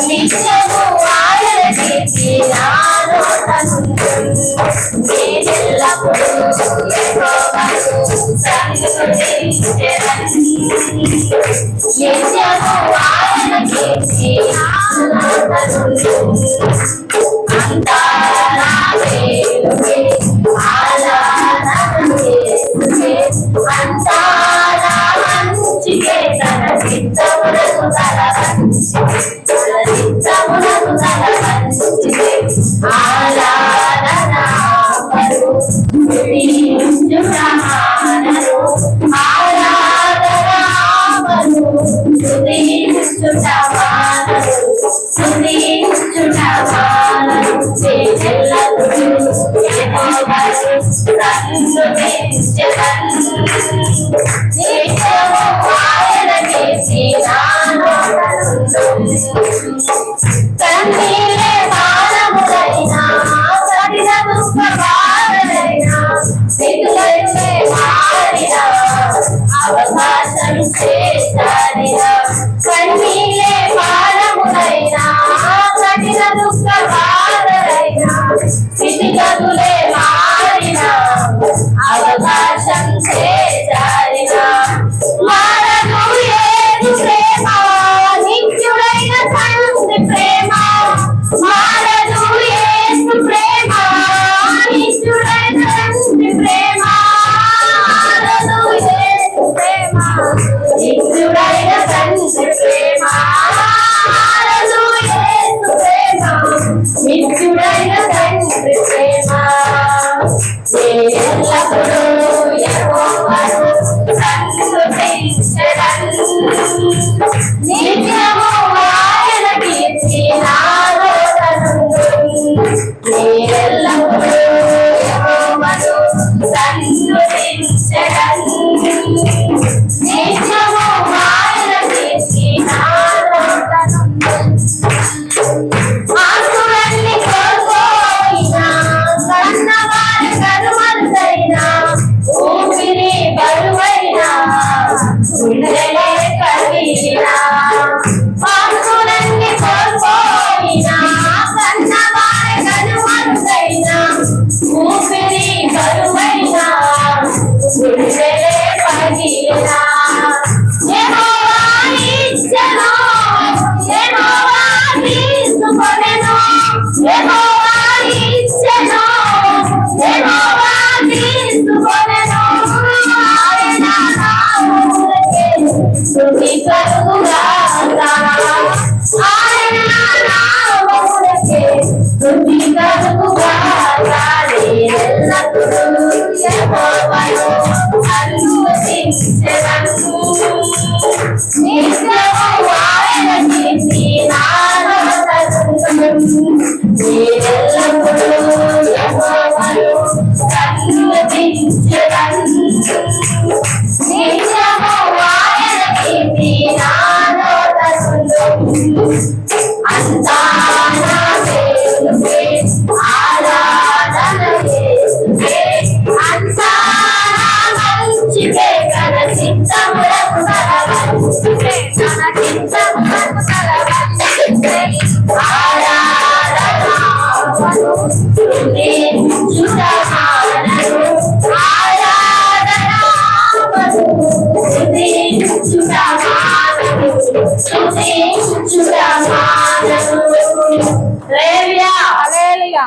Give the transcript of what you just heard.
నిత్యము ఆయన కీర్తి నా నోటనుండును. నేనెల్లప్పుడూ యెహోవాను సన్నుతించెదను. నిత్యము ఆయన కీర్తి నా నోటనుండును. అంతా నా మేలుకే ఆరాధన యేసుకే, అంతా నా మంచికే, తన చిత్తమునకు ఆరాధన కన్నీరే బాణములైనా కఠిన దుఃఖబాధలైనా స్థితులైతే మారిన అవకాశం చేశారిన. కన్నీరే బాణములైనా కఠిన దుఃఖబాధలైనా స్థితిగతులే మారిన అవకాశం చేశారిన. మారను యేసు ప్రేమ, నిత్యుడైన తండ్రి ప్రేమ. మారను యేసు ప్రేమ, నిత్యుడైన తండ్రి ప్రేమ. మారను యేసు ప్రేమ, నిత్యుడైన తండ్రి ప్రేమ. మారను యేసు ప్రేమ, నిత్యుడైన తండ్రి ప్రేమ. నేనెల్లప్పుడూ యెహోవాను సన్నుతించెదను. నిత్యము ఆయన కీర్తి నా నోటనుండును. నేనెల్లప్పుడూ యెహోవాను సన్నుతించెదను. నిత్యము ఆయన కీర్తి నా నోటనుండును. ఆకులన్నీ కోల్పోయినా, కన్నవారి కనుమరుగైనా, ఊపిరి బరువైనా, గుండెలే కదిలినా. ఆకులన్నీ కోల్పోయినా, కన్నవారి కనుమరుగైనా, ఊపిరి బరువైనా, గుండెలే కదిలినా. యెహోవా ఇచ్చెను, యెహోవా తీసుకొనెను. యెహోవా ఇచ్చెను, యెహోవా తీసుకొనెను. ఆయన నామమునకే స్తుతి కలుగుగాక. ఆయన నామమునకే స్తుతి కలుగుగాక. నేనెల్లప్పుడూ యెహోవాను సన్నుతించెదను. నిత్యము ఆయన కీర్తి నా నోటనుండును. నేనెల్లప్పుడూ యెహోవాను సన్నుతించెదను. నిత్యము ఆయన కీర్తి నా నోటనుండును. అంతా నా మేలుకే ఆరాధన యేసుకే, అంతా నా మంచికే, తన చిత్తమునకు తలవంచుకే, తన చిత్తమునకు తలవంచుకే. ఆరాధన స్తుతించుటమానను. ఆరాధన స్తుతించుటమానను. స్తుతించుటమానను. హల్లెలూయా, హల్లెలూయా.